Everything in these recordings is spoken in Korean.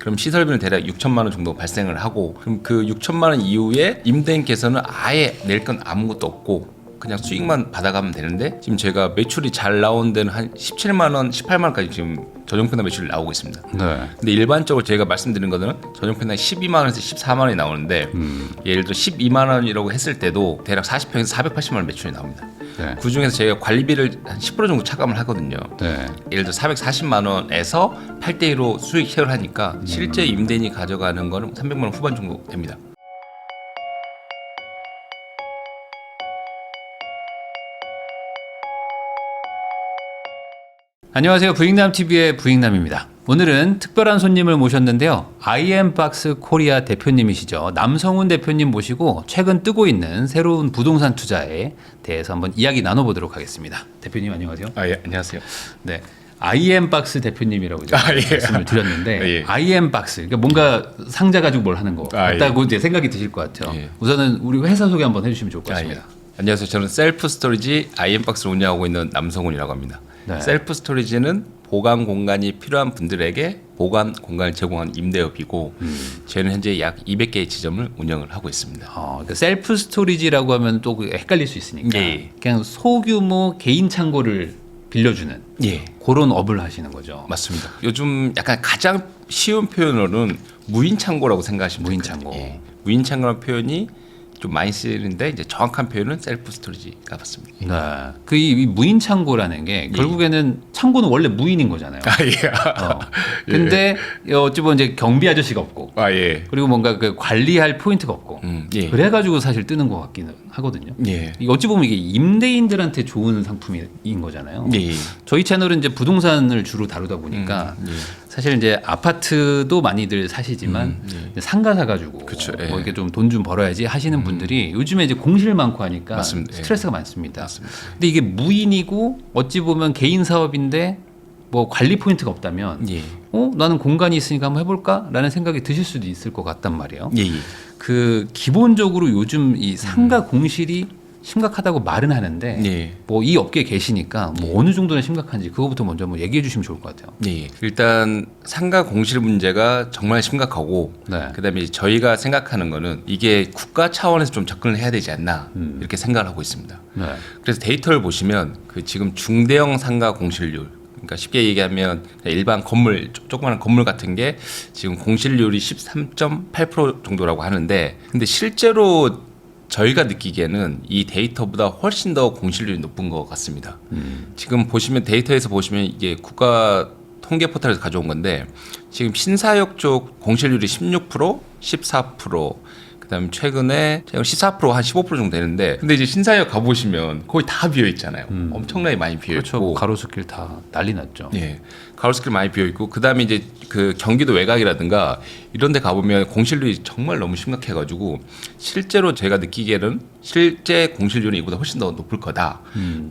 그럼 시설비는 대략 6천만 원 정도 발생을 하고, 그럼 그 6천만 원 이후에 임대인께서는 아예 낼 건 아무것도 없고 그냥 수익만 받아가면 되는데, 지금 제가 매출이 잘 나온 데는 한 17만 원, 18만 원까지 지금 전용평당 매출이 나오고 있습니다. 네. 근데 일반적으로 제가 말씀드린 거는 전용평당 12만 원에서 14만 원이 나오는데, 예를 들어 12만 원이라고 했을 때도 대략 40평에서 480만 원 매출이 나옵니다. 네. 그 중에서 제가 관리비를 한 10% 정도 차감을 하거든요. 네. 예를 들어 440만 원에서 8대1로 수익 쉐어를 하니까 실제 임대인이 가져가는 거는 300만 원 후반 정도 됩니다. 안녕하세요. 부익남TV의 부익남입니다. 오늘은 특별한 손님을 모셨는데요. IM박스 코리아 대표님이시죠. 남성훈 대표님 모시고 최근 뜨고 있는 새로운 부동산 투자에 대해서 한번 이야기 나눠보도록 하겠습니다. 대표님 안녕하세요. 예, 안녕하세요. 네. IM박스 대표님이라고 이제 예. 말씀을 드렸는데 예. IM박스 그러니까 뭔가 상자 가지고 뭘 하는 거 같다고 이제 생각이 드실 것 같아요. 예. 우선은 우리 회사 소개 한번 해주시면 좋을 것 예. 같습니다. 안녕하세요. 저는 셀프 스토리지 IM박스를 운영하고 있는 남성훈이라고 합니다. 네. 셀프 스토리지는 보관 공간이 필요한 분들에게 보관 공간을 제공하는 임대업이고, 저희는 현재 약 200개의 지점을 운영을 하고 있습니다. 그러니까 셀프 스토리지라고 하면 또 헷갈릴 수 있으니까 예. 그냥 소규모 개인 창고를 빌려주는 예, 그런 업을 하시는 거죠. 맞습니다. 요즘 약간 가장 쉬운 표현으로는 무인 창고라고 생각하시면 무인 되거든요. 창고. 예. 무인 창고라는 표현이 좀 많이 쓰이는데, 이제 정확한 표현은 셀프 스토리지가 맞습니다. 네. 그 이 무인 창고라는 게 결국에는 창고는 원래 무인인 거잖아요. 예. 근데 어찌 보면 이제 경비 아저씨가 없고 예. 그리고 뭔가 그 관리할 포인트가 없고 예. 그래가지고 사실 뜨는 것 같기는 하거든요. 예. 이게 어찌 보면 이게 임대인들한테 좋은 상품인 거잖아요. 예. 저희 채널은 이제 부동산을 주로 다루다 보니까 사실 이제 아파트도 많이들 사시지만 이제 상가 사가지고 그쵸, 예. 뭐 이렇게 좀 돈 좀 벌어야지 하시는 분들이 요즘에 이제 공실 많고 하니까 맞습니다. 스트레스가 많습니다. 맞습니다. 근데 이게 무인이고 어찌 보면 개인 사업인데 뭐 관리 포인트가 없다면 예. 나는 공간이 있으니까 한번 해볼까라는 생각이 드실 수도 있을 것 같단 말이에요. 예. 그 기본적으로 요즘 이 상가 공실이 심각하다고 말은 하는데 예. 뭐 이 업계에 계시니까 뭐 어느 정도나 심각한지 그거부터 먼저 한번 얘기해 주시면 좋을 것 같아요. 예. 일단 상가 공실 문제가 정말 심각하고, 네. 그다음에 저희가 생각하는 거는 이게 국가 차원에서 좀 접근을 해야 되지 않나, 이렇게 생각을 하고 있습니다. 네. 그래서 그래서 데이터를 보시면 그 지금 중대형 상가 공실률, 그러니까 쉽게 얘기하면 일반 건물, 조그마한 건물 같은 게 지금 공실률이 13.8% 정도라고 하는데, 근데 실제로 저희가 느끼기에는 이 데이터보다 훨씬 더 공실률이 높은 것 같습니다. 지금 보시면 데이터에서 보시면 이게 국가 통계 포털에서 가져온 건데, 지금 신사역 쪽 공실률이 16%, 14%, 그다음에 최근에 14%, 한 15% 정도 되는데, 근데 이제 신사역 가보시면 거의 다 비어 있잖아요. 엄청나게 많이 비어 있고. 그렇죠. 가로수길 다 난리 났죠. 예, 가로수길 많이 비어 있고, 그다음에 이제 그 경기도 외곽이라든가 이런 데 가보면 공실률이 정말 너무 심각해가지고, 실제로 제가 느끼기에는 실제 공실률은 이보다 훨씬 더 높을 거다.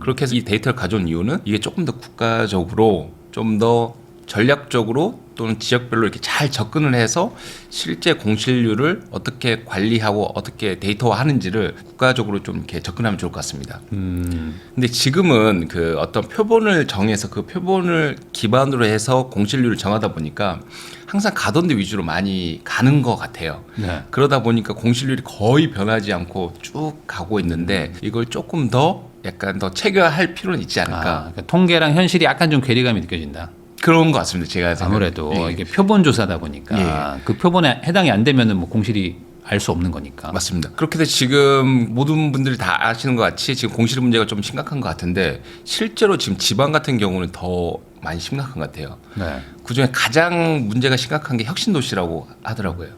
그렇게 해서 이 데이터를 가져온 이유는 이게 조금 더 국가적으로 좀 더 전략적으로 또는 지역별로 이렇게 잘 접근을 해서 실제 공실률을 어떻게 관리하고 어떻게 데이터화하는지를 국가적으로 좀 이렇게 접근하면 좋을 것 같습니다. 근데 지금은 그 어떤 표본을 정해서 그 표본을 기반으로 해서 공실률을 정하다 보니까 항상 가던 데 위주로 많이 가는 것 같아요. 네. 그러다 보니까 공실률이 거의 변하지 않고 쭉 가고 있는데, 이걸 조금 더 약간 더 체계화할 필요는 있지 않을까. 그러니까 통계랑 현실이 약간 좀 괴리감이 느껴진다. 그런 것 같습니다. 제가 아무래도 예. 이게 표본 조사다 보니까 그 표본에 해당이 안 되면은 뭐 공실이 알 수 없는 거니까. 맞습니다. 그렇게 해서 지금 모든 분들이 다 아시는 것 같이 지금 공실 문제가 좀 심각한 것 같은데, 실제로 지금 지방 같은 경우는 더 많이 심각한 것 같아요. 네. 그중에 가장 문제가 심각한 게 혁신도시라고 하더라고요.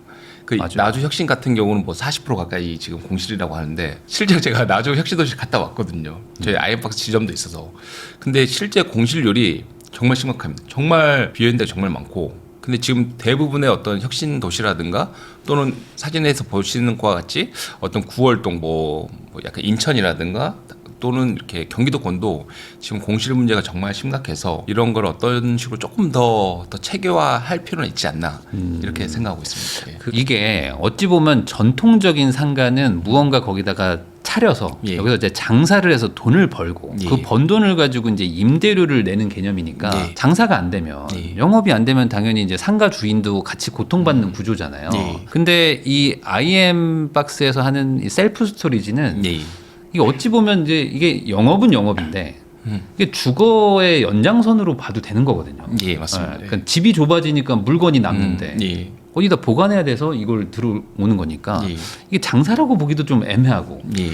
그 맞아요. 나주 혁신 같은 경우는 뭐 40% 가까이 지금 공실이라고 하는데, 실제로 제가 나주 혁신도시 갔다 왔거든요. 저희 아이엠박스 지점도 있어서. 근데 실제 공실률이 정말 심각합니다. 정말 비어있는 데 정말 많고, 근데 지금 대부분의 어떤 혁신 도시라든가 또는 사진에서 보시는 것과 같이 어떤 구월동 뭐 약간 인천이라든가 또는 이렇게 경기도권도 지금 공실 문제가 정말 심각해서 이런 걸 어떤 식으로 조금 더 체계화할 필요는 있지 않나 이렇게 생각하고 있습니다. 예. 이게 어찌 보면 전통적인 상가는 무언가 거기다가 차려서 예. 여기서 이제 장사를 해서 돈을 벌고 예. 그 번 돈을 가지고 이제 임대료를 내는 개념이니까 예. 장사가 안 되면 예. 영업이 안 되면 당연히 이제 상가 주인도 같이 고통받는 구조잖아요. 예. 근데 이 IM 박스에서 하는 이 셀프 스토리지는 예. 이게 어찌 보면 이제 이게 영업은 영업인데 이게 주거의 연장선으로 봐도 되는 거거든요. 예, 맞습니다. 그러니까 집이 좁아지니까 물건이 남는데 예. 어디다 보관해야 돼서 이걸 들어오는 거니까 예. 이게 장사라고 보기도 좀 애매하고 예.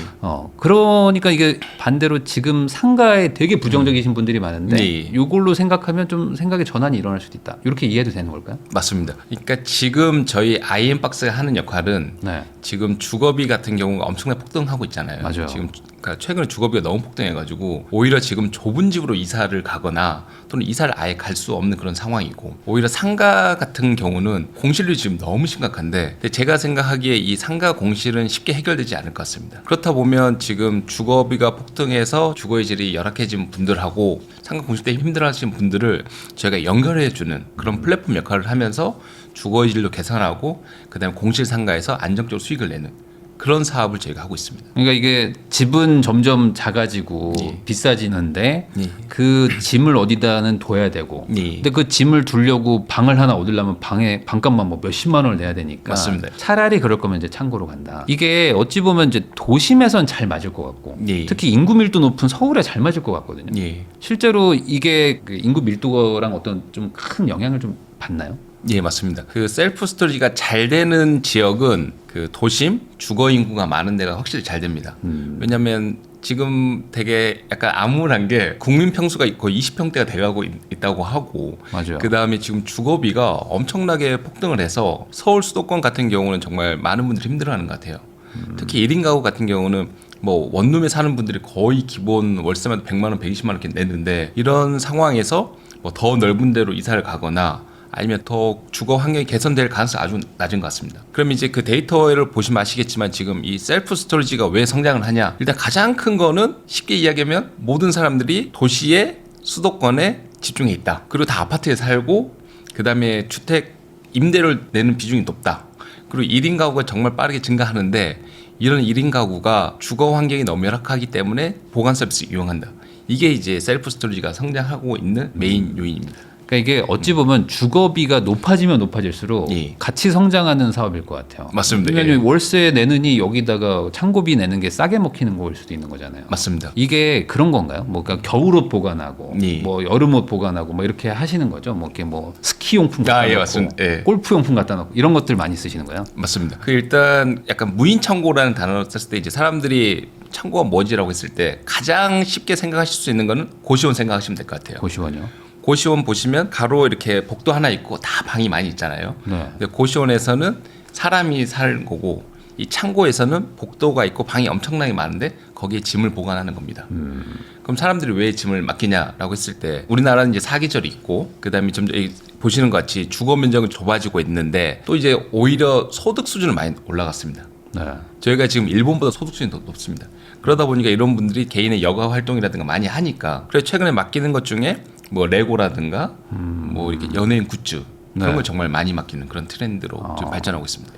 그러니까 이게 반대로 지금 상가에 되게 부정적이신 분들이 많은데 예. 이걸로 생각하면 좀 생각의 전환이 일어날 수도 있다. 이렇게 이해해도 되는 걸까요? 맞습니다. 그러니까 지금 저희 IM박스가 하는 역할은 네. 지금 주거비 같은 경우가 엄청나게 폭등하고 있잖아요. 맞아요. 지금 그러니까 최근에 주거비가 너무 폭등해가지고 오히려 지금 좁은 집으로 이사를 가거나 또는 이사를 아예 갈 수 없는 그런 상황이고 오히려 상가 같은 경우는 공실률이 지금 너무 심각한데 근데 제가 생각하기에 이 상가 공실은 쉽게 해결되지 않을 것 같습니다. 그렇다 보면 지금 주거비가 폭등해서 주거의 질이 열악해진 분들하고 상가 공실 때문에 힘들어하시는 분들을 저희가 연결해주는 그런 플랫폼 역할을 하면서 주거의 질도 개선하고 그다음에 공실 상가에서 안정적으로 수익을 내는 그런 사업을 저희가 하고 있습니다. 그러니까 이게 집은 점점 작아지고 예. 비싸지는데 예. 그 짐을 어디다는 둬야 되고 예. 근데 그 짐을 두려고 방을 하나 얻으려면 방에 방값만 뭐 몇십만 원을 내야 되니까 맞습니다. 차라리 그럴 거면 이제 창고로 간다. 이게 어찌 보면 이제 도심에선 잘 맞을 것 같고 예. 특히 인구 밀도 높은 서울에 잘 맞을 것 같거든요. 예. 실제로 이게 그 인구 밀도랑 어떤 좀 큰 영향을 좀 받나요? 예, 맞습니다. 그 셀프 스토리지가 잘 되는 지역은 그 도심 주거 인구가 많은 데가 확실히 잘 됩니다. 왜냐하면 지금 되게 약간 암울한 게 국민 평수가 거의 20평대가 돼가고 있다고 하고 맞아요. 그 다음에 지금 주거비가 엄청나게 폭등을 해서 서울 수도권 같은 경우는 정말 많은 분들이 힘들어하는 것 같아요. 특히 1인 가구 같은 경우는 뭐 원룸에 사는 분들이 거의 기본 월세만 100만 원, 120만 원 이렇게 내는데 이런 상황에서 뭐 더 넓은 데로 이사를 가거나 아니면 더 주거 환경이 개선될 가능성이 아주 낮은 것 같습니다. 그럼 이제 그 데이터를 보시면 아시겠지만 지금 이 셀프 스토리지가 왜 성장을 하냐? 일단 가장 큰 거는 쉽게 이야기하면 모든 사람들이 도시의 수도권에 집중해 있다. 그리고 다 아파트에 살고 그다음에 주택 임대를 내는 비중이 높다. 그리고 1인 가구가 정말 빠르게 증가하는데 이런 1인 가구가 주거 환경이 너무 열악하기 때문에 보관 서비스 이용한다. 이게 이제 셀프 스토리지가 성장하고 있는 메인 요인입니다. 그러니까 이게 어찌 보면 주거비가 높아지면 높아질수록 예. 같이 성장하는 사업일 것 같아요. 맞습니다. 왜냐하면 예. 월세 내느니 여기다가 창고비 내는 게 싸게 먹히는 거일 수도 있는 거잖아요. 맞습니다. 이게 그런 건가요? 뭐 그러니까 겨울옷 보관하고 예. 뭐 여름옷 보관하고 뭐 이렇게 하시는 거죠? 뭐 이렇게 뭐 스키용품 갖다 예, 놓고 맞습니다. 예. 골프용품 갖다 놓고 이런 것들 많이 쓰시는 거예요? 맞습니다. 그 일단 약간 무인 창고라는 단어를 썼을 때 이제 사람들이 창고가 뭐지라고 했을 때 가장 쉽게 생각하실 수 있는 거는 고시원 생각하시면 될 것 같아요. 고시원이요? 고시원 보시면 가로 이렇게 복도 하나 있고 다 방이 많이 있잖아요. 네. 근데 고시원에서는 사람이 살 거고 이 창고에서는 복도가 있고 방이 엄청나게 많은데 거기에 짐을 보관하는 겁니다. 그럼 사람들이 왜 짐을 맡기냐라고 했을 때 우리나라는 이제 사계절이 있고 그다음에 좀 보시는 것 같이 주거 면적은 좁아지고 있는데 또 이제 오히려 소득 수준은 많이 올라갔습니다. 네. 저희가 지금 일본보다 소득 수준이 더 높습니다. 그러다 보니까 이런 분들이 개인의 여가 활동이라든가 많이 하니까 그래서 최근에 맡기는 것 중에 뭐 레고라든가 뭐 이렇게 연예인 굿즈 그런 네. 걸 정말 많이 맡기는 그런 트렌드로 좀 발전하고 있습니다.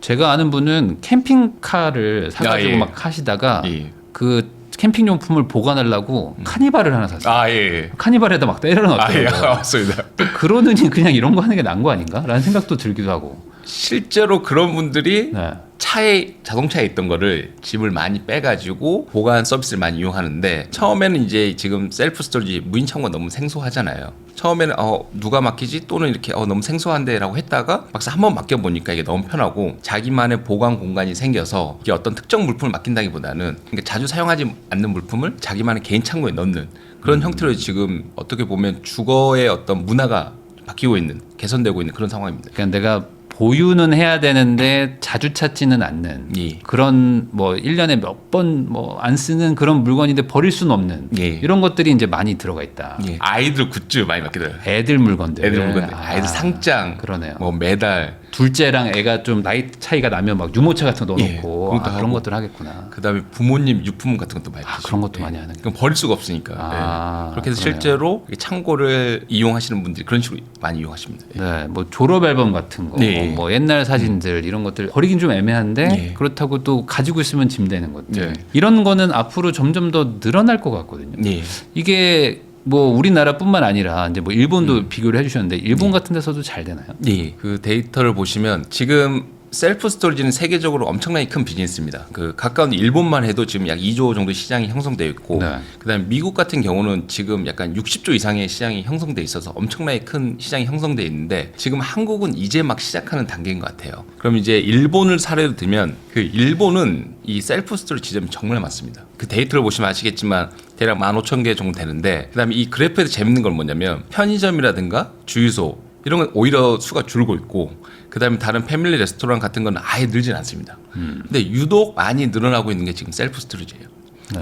제가 아는 분은 캠핑카를 사가지고 예. 막 하시다가 예. 그 캠핑용품을 보관하려고 카니발을 하나 샀어요. 아 예. 카니발에다 막 때려 아 예. 넣었더라고요. 맞습니다. 그러느니 그냥 이런 거 하는 게 나은 거 아닌가? 라는 생각도 들기도 하고. 실제로 그런 분들이 네. 차에 자동차에 있던 거를 짐을 많이 빼가지고 보관 서비스를 많이 이용하는데 처음에는 이제 지금 셀프 스토리지 무인 창고가 너무 생소하잖아요. 처음에는 누가 맡기지 또는 이렇게 너무 생소한데라고 했다가 막상 한번 맡겨보니까 이게 너무 편하고 자기만의 보관 공간이 생겨서 이게 어떤 특정 물품을 맡긴다기보다는 그러니까 자주 사용하지 않는 물품을 자기만의 개인 창고에 넣는 그런 형태로 지금 어떻게 보면 주거의 어떤 문화가 바뀌고 있는 개선되고 있는 그런 상황입니다. 그러니까 내가 보유는 해야 되는데 자주 찾지는 않는 예. 그런 뭐 1년에 몇 번 뭐 안 쓰는 그런 물건인데 버릴 수는 없는 예. 이런 것들이 이제 많이 들어가 있다. 예. 아이들 굿즈 많이 맡기더라고요. 애들 물건들. 애들 물건들, 아이들 상장, 그러네요. 뭐 메달, 둘째랑 애가 좀 나이 차이가 나면 막 유모차 같은 거 예, 넣어놓고 그것도 그런 하고. 것들 하겠구나. 그다음에 부모님 유품 같은 것도 많이 드시고. 그런 것도 많이 하는. 그럼 버릴 수가 없으니까. 아, 그렇게 해서 그러네요. 실제로 이 창고를 이용하시는 분들이 그런 식으로 많이 이용하십니다. 네, 뭐 졸업 앨범 같은 거, 네. 뭐 옛날 사진들 이런 것들 버리긴 좀 애매한데 네. 그렇다고 또 가지고 있으면 짐 되는 것들. 네. 이런 거는 앞으로 점점 더 늘어날 것 같거든요. 예. 이게 뭐 우리나라뿐만 아니라 이제 뭐 일본도 비교를 해주셨는데 일본 같은 데서도 잘 되나요? 예. 그 데이터를 보시면 지금 셀프 스토리지는 세계적으로 엄청나게 큰 비즈니스입니다. 그 가까운 일본만 해도 지금 약 2조 정도 시장이 형성되어 있고, 네. 그다음에 미국 같은 경우는 지금 약간 60조 이상의 시장이 형성돼 있어서 엄청나게 큰 시장이 형성돼 있는데 지금 한국은 이제 막 시작하는 단계인 것 같아요. 그럼 이제 일본을 사례로 들면 그 일본은 이 셀프 스토리 지점이 정말 많습니다. 그 데이터를 보시면 아시겠지만 대략 15,000개 정도 되는데 그다음에 이 그래프에서 재밌는 건 뭐냐면 편의점이라든가 주유소 이런 건 오히려 수가 줄고 있고 그다음에 다른 패밀리 레스토랑 같은 건 아예 늘진 않습니다. 근데 유독 많이 늘어나고 있는 게 지금 셀프 스토리지예요.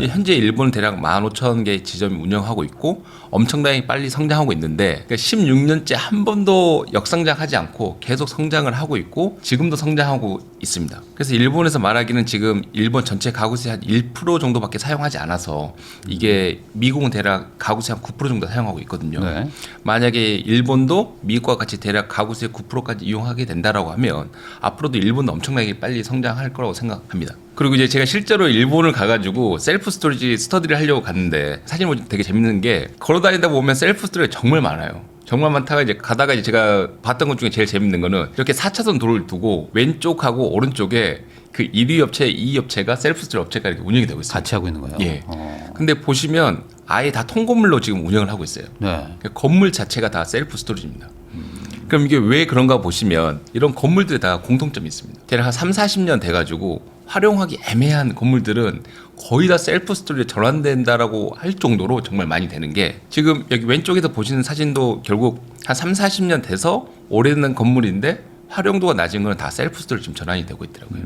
현재 일본은 대략 15,000개 지점이 운영하고 있고 엄청나게 빨리 성장하고 있는데 16년째 한 번도 역성장하지 않고 계속 성장을 하고 있고 지금도 성장하고 있습니다. 그래서 일본에서 말하기는 지금 일본 전체 가구세 한 1% 정도밖에 사용하지 않아서 이게 미국은 대략 가구세 한 9% 정도 사용하고 있거든요. 네. 만약에 일본도 미국과 같이 대략 가구세 9%까지 이용하게 된다라고 하면 앞으로도 일본도 엄청나게 빨리 성장할 거라고 생각합니다. 그리고 이제 제가 실제로 일본을 가가지고 셀프 스토리지 스터디를 하려고 갔는데 사진을 보면 되게 재밌는 게 걸어다니다 보면 셀프 스토리가 정말 많아요. 정말 많다가 이제 가다가 이제 제가 봤던 것 중에 제일 재밌는 거는 이렇게 4차선 도로를 두고 왼쪽하고 오른쪽에 그 1위 업체, 2위 업체가 셀프 스토리 업체가 이렇게 운영이 되고 있어요. 같이 하고 있는 거예요. 예. 근데 보시면 아예 다 통건물로 지금 운영을 하고 있어요. 네. 그러니까 건물 자체가 다 셀프 스토리지입니다. 그럼 이게 왜 그런가 보시면 이런 건물들이 다 공통점이 있습니다. 대략 한 3, 40년 돼가지고 활용하기 애매한 건물들은 거의 다 셀프 스토리에 전환된다라고 할 정도로 정말 많이 되는 게 지금 여기 왼쪽에서 보시는 사진도 결국 한 3, 40년 돼서 오래된 건물인데 활용도가 낮은 건 다 셀프 스토리로 지금 전환이 되고 있더라고요.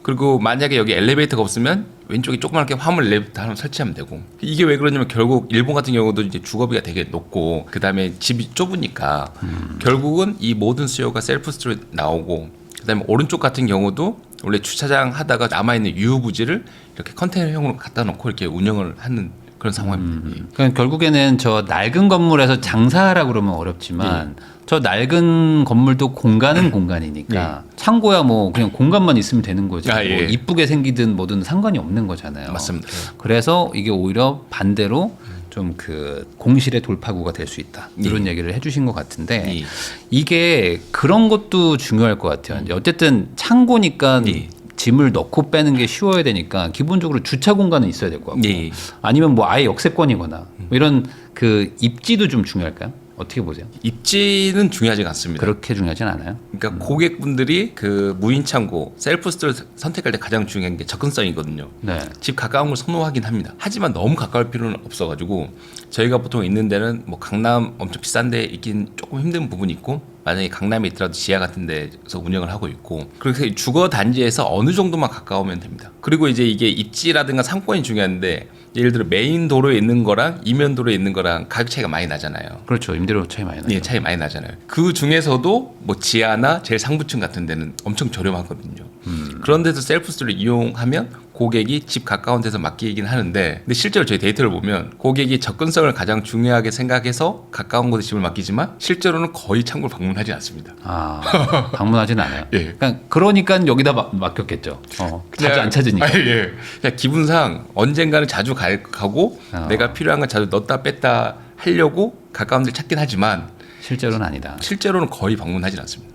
그리고 만약에 여기 엘리베이터가 없으면 왼쪽에 조그맣게 화물 엘리베이터 하나 설치하면 되고 이게 왜 그러냐면 결국 일본 같은 경우도 이제 주거비가 되게 높고 그다음에 집이 좁으니까 결국은 이 모든 수요가 셀프 스토리 나오고 그다음에 오른쪽 같은 경우도 원래 주차장 하다가 남아있는 유후부지를 이렇게 컨테이너형으로 갖다 놓고 이렇게 운영을 하는 그런 상황입니다. 그러니까 결국에는 저 낡은 건물에서 장사하라 그러면 어렵지만 저 낡은 건물도 공간은 공간이니까 창고야 뭐 그냥 공간만 있으면 되는 거지. 아, 예. 뭐 이쁘게 생기든 뭐든 상관이 없는 거잖아요. 맞습니다. 그래서 이게 오히려 반대로 좀 그 공실의 돌파구가 될 수 있다. 이런 얘기를 해주신 것 같은데 예. 이게 그런 것도 중요할 것 같아요. 이제 어쨌든 창고니까 예. 짐을 넣고 빼는 게 쉬워야 되니까 기본적으로 주차 공간은 있어야 될 것 같고 예. 아니면 뭐 아예 역세권이거나 뭐 이런 그 입지도 좀 중요할까요? 어떻게 보세요? 입지는 중요하지 않습니다. 그렇게 중요하진 않아요. 그러니까 고객분들이 그 무인 창고 셀프 스토리 선택할 때 가장 중요한 게 접근성이거든요. 네. 집 가까운 걸 선호하긴 합니다. 하지만 너무 가까울 필요는 없어가지고 저희가 보통 있는 데는 뭐 강남 엄청 비싼 데 있긴 조금 힘든 부분이 있고 만약에 강남에 있더라도 지하 같은 데서 운영을 하고 있고 그래서 주거 단지에서 어느 정도만 가까우면 됩니다. 그리고 이제 이게 입지라든가 상권이 중요한데 예를 들어 메인 도로에 있는 거랑 이면 도로에 있는 거랑 가격 차이가 많이 나잖아요. 그렇죠. 임대료 차이 많이 나죠. 예, 차이 많이 나잖아요. 그 중에서도 뭐 지하나 제일 상부층 같은 데는 엄청 저렴하거든요. 그런 데서 셀프 스토리 이용하면 고객이 집 가까운 데서 맡기긴 하는데 근데 실제로 저희 데이터를 보면 고객이 접근성을 가장 중요하게 생각해서 가까운 곳에 집을 맡기지만 실제로는 거의 창고를 방문하지 않습니다. 아, 방문하진 않아요. 예. 그러니까 여기다 맡겼겠죠. 자주 안 찾으니까. 예. 그냥 기분상 언젠가는 자주 가고 내가 필요한 건 자주 넣었다 뺐다 하려고 가까운 데를 찾긴 하지만 실제로는 아니다. 실제로는 거의 방문하진 않습니다.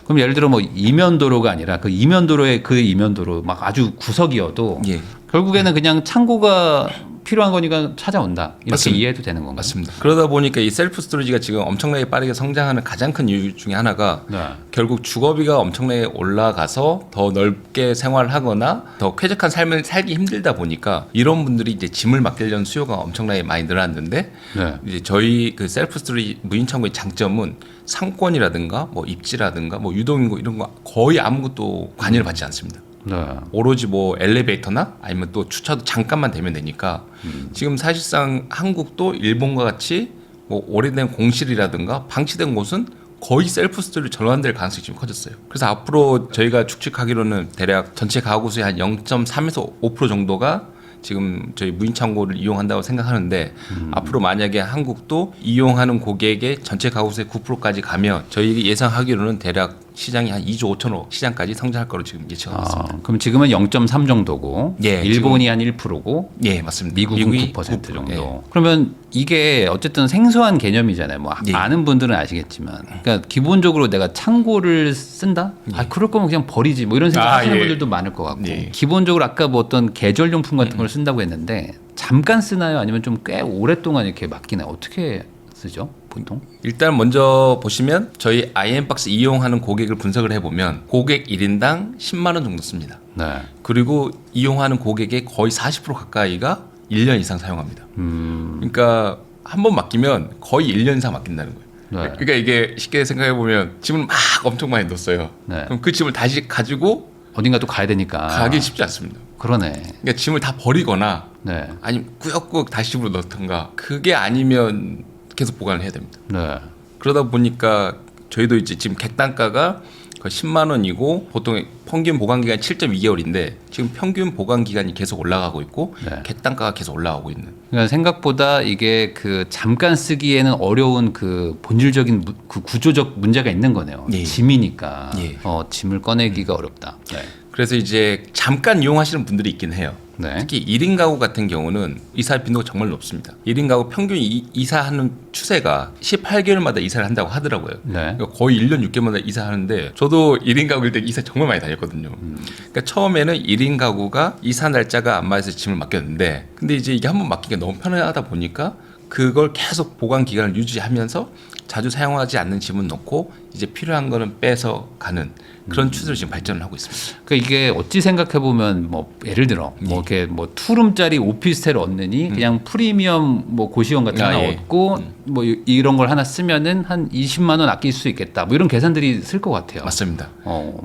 그럼 예를 들어 뭐 이면도로가 아니라 그 이면도로의 그 이면도로 막 아주 구석이어도 예. 결국에는 그냥 창고가 필요한 거니까 찾아온다. 이렇게 맞습니다. 이해해도 되는 건가요? 맞습니다. 그러다 보니까 이 셀프 스토리지가 지금 엄청나게 빠르게 성장하는 가장 큰 이유 중에 하나가 네. 결국 주거비가 엄청나게 올라가서 더 넓게 생활하거나 더 쾌적한 삶을 살기 힘들다 보니까 이런 분들이 이제 짐을 맡기려는 수요가 엄청나게 많이 늘어났는데 네. 이제 저희 그 셀프 스토리 무인 창고의 장점은 상권이라든가 뭐 입지라든가 뭐 유동인구 이런 거 거의 아무것도 관여를 받지 않습니다. 네. 오로지 뭐 엘리베이터나 아니면 또 주차도 잠깐만 되면 되니까 지금 사실상 한국도 일본과 같이 뭐 오래된 공실이라든가 방치된 곳은 거의 셀프 스토리로 전환될 가능성이 지금 커졌어요. 그래서 앞으로 저희가 추측하기로는 대략 전체 가구 수의 한 0.3에서 5% 정도가 지금 저희 무인 창고를 이용한다고 생각하는데 앞으로 만약에 한국도 이용하는 고객의 전체 가구 수의 9%까지 가면 저희 예상하기로는 대략 시장이 한 2조 5천억 시장까지 성장할 거로 지금 예측하고 있습니다. 그럼 지금은 0.3 정도고 예, 일본이 한 1%고 예, 맞습니다. 미국은 미국이 9% 정도. 예. 그러면 이게 어쨌든 생소한 개념이잖아요. 뭐 예. 아는 분들은 아시겠지만, 그러니까 기본적으로 내가 창고를 쓴다. 아 그럴 거면 그냥 버리지. 뭐 이런 생각하시는 예. 분들도 많을 것 같고. 예. 기본적으로 아까 뭐 어떤 계절용품 같은 걸 쓴다고 했는데 잠깐 쓰나요? 아니면 좀 꽤 오랫동안 이렇게 맡기나요? 어떻게 쓰죠? 보통? 일단 먼저 보시면 저희 IM박스 이용하는 고객을 분석을 해보면 고객 1인당 10만 원 정도 씁니다. 네. 그리고 이용하는 고객의 거의 40% 가까이가 1년 이상 사용합니다. 그러니까 한 번 맡기면 거의 1년 이상 맡긴다는 거예요. 네. 그러니까 이게 쉽게 생각해 보면 짐을 막 엄청 많이 넣었어요. 네. 그럼 그 짐을 다시 가지고 어딘가 또 가야 되니까. 가기 쉽지 않습니다. 그러네. 그러니까 짐을 다 버리거나 네. 아니면 꾸역꾸역 다시 집으로 넣던가 그게 아니면 계속 보관을 해야 됩니다. 네. 그러다 보니까 저희도 이제 지금 객단가가 거의 10만 원이고 보통 평균 보관 기간이 7.2개월인데 지금 평균 보관 기간이 계속 올라가고 있고 네. 객단가가 계속 올라가고 있는. 그러니까 생각보다 이게 그 잠깐 쓰기에는 어려운 그 본질적인 그 구조적 문제가 있는 거네요. 예. 짐이니까 예. 짐을 꺼내기가 어렵다. 네. 그래서 이제 잠깐 이용하시는 분들이 있긴 해요. 네. 특히 1인 가구 같은 경우는 이사 빈도가 정말 높습니다. 1인 가구 평균 이사하는 추세가 18개월마다 이사를 한다고 하더라고요. 네. 그러니까 거의 1년 6개월마다 이사하는데 저도 1인 가구일 때 이사 정말 많이 다녔거든요. 그러니까 처음에는 1인 가구가 이사 날짜가 안 맞아서 짐을 맡겼는데 근데 이제 이게 한번 맡기기가 너무 편하다 보니까 그걸 계속 보관 기간을 유지하면서 자주 사용하지 않는 짐은 넣고 이제 필요한 거는 빼서 가는 그런 추세로 지금 발전을 하고 있습니다. 그러니까 이게 어찌 생각해 보면 뭐 예를 들어 뭐 이렇게 뭐 투룸짜리 오피스텔 얻느니 그냥 프리미엄 뭐 고시원 같은 거 하나 예. 얻고 뭐 이런 걸 하나 쓰면은 한 20만 원 아낄 수 있겠다. 뭐 이런 계산들이 쓸 것 같아요. 맞습니다.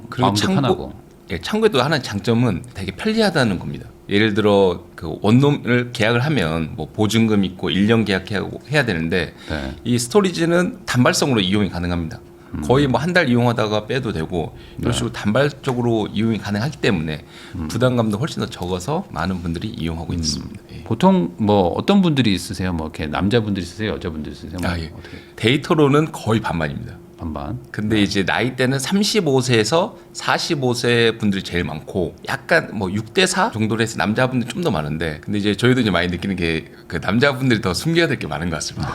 그리고 마음도 편하고. 창고에 또 하나의 장점은 되게 편리하다는 겁니다. 예를 들어 그 원룸을 계약을 하면 뭐 보증금 있고 1년 계약해야 되는데 네. 이 스토리지는 단발성으로 이용이 가능합니다. 거의 뭐 한 달 이용하다가 빼도 되고 이런 식으로 단발적으로 이용이 가능하기 때문에 부담감도 훨씬 더 적어서 많은 분들이 이용하고 있습니다. 예. 보통 뭐 어떤 분들이 있으세요? 뭐 이렇게 남자분들이 있으세요? 여자분들이 있으세요? 뭐 예. 어떻게 데이터로는 거의 반반입니다. 반반? 근데 이제 나이대는 35세에서 45세 분들이 제일 많고 약간 뭐 6대4 정도로 해서 남자분들이 좀 더 많은데 근데 이제 저희도 이제 많이 느끼는 게 그 남자분들이 더 숨겨야 될 게 많은 것 같습니다.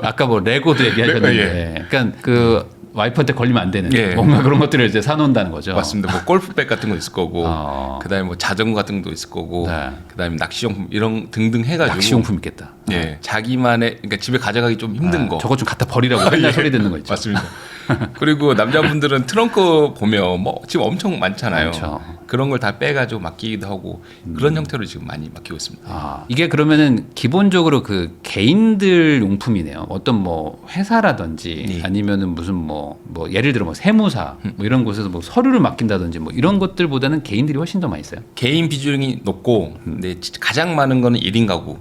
아까 뭐 레고도 얘기하셨는데, 그러니까 그 와이프한테 걸리면 안 되는 예. 뭔가 그런 것들을 이제 사놓는다는 거죠. 맞습니다. 뭐 골프백 같은 거 있을 거고, 어. 그다음에 뭐 자전거 같은 것도 있을 거고, 네. 그다음에 낚시용품 이런 등등 해가지고 낚시용품 있겠다. 예, 자기만의 그러니까 집에 가져가기 좀 힘든 거. 저거 좀 갖다 버리라고 맨날 예. 소리 듣는 거 있죠. 맞습니다. 그리고 남자분들은 트렁크 보면 뭐 지금 엄청 많잖아요. 많죠. 그런 걸 다 빼가지고 맡기기도 하고 그런 형태로 지금 많이 맡기고 있습니다. 이게 그러면은 기본적으로 그 개인들 용품이네요. 어떤 뭐 회사라든지 예. 아니면은 무슨 뭐 예를 들어 뭐 세무사 뭐 이런 곳에서 뭐 서류를 맡긴다든지 뭐 이런 것들보다는 개인들이 훨씬 더 많이 써요. 개인 비중이 높고 근데 가장 많은 거는 1인 가구.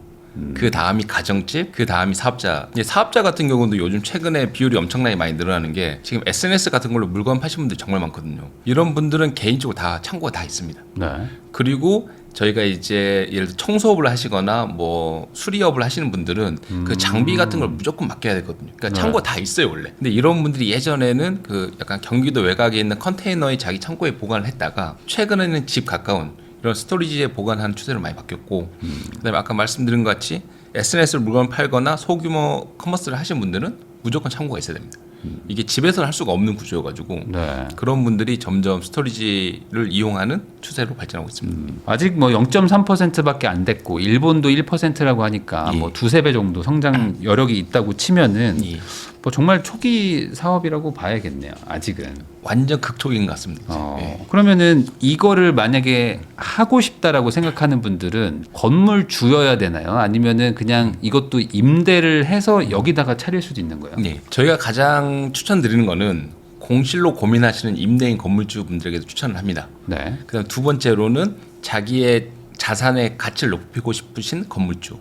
그 다음이 가정집, 그 다음이 사업자. 이제 사업자 같은 경우도 요즘 최근에 비율이 엄청나게 많이 늘어나는 게 지금 SNS 같은 걸로 물건 파시는 분들이 정말 많거든요. 이런 분들은 개인적으로 다 창고가 다 있습니다. 네. 그리고 저희가 이제 예를 들어 청소업을 하시거나 뭐 수리업을 하시는 분들은 그 장비 같은 걸 무조건 맡겨야 되거든요. 그러니까 창고가 다 있어요 원래. 근데 이런 분들이 예전에는 그 약간 경기도 외곽에 있는 컨테이너에 자기 창고에 보관을 했다가 최근에는 집 가까운 이런 스토리지에 보관하는 추세로 많이 바뀌었고 그다음에 아까 말씀드린 것 같이 SNS로 물건을 팔거나 소규모 커머스를 하시는 분들은 무조건 창고가 있어야 됩니다. 이게 집에서는 할 수가 없는 구조여가지고 네. 그런 분들이 점점 스토리지를 이용하는 추세로 발전하고 있습니다. 아직 뭐 0.3%밖에 안 됐고 일본도 1%라고 하니까 예. 뭐 두세 배 정도 성장 여력이 있다고 치면은 예. 뭐 정말 초기 사업이라고 봐야겠네요. 아직은. 완전 극초기인 것 같습니다. 예. 그러면은 이거를 만약에 하고 싶다라고 생각하는 분들은 건물 주여야 되나요? 아니면은 그냥 이것도 임대를 해서 여기다가 차릴 수도 있는 거예요? 네. 저희가 가장 추천드리는 거는 공실로 고민하시는 임대인 건물주 분들에게도 추천을 합니다. 네. 그다음 두 번째로는 자기의 자산의 가치를 높이고 싶으신 건물주.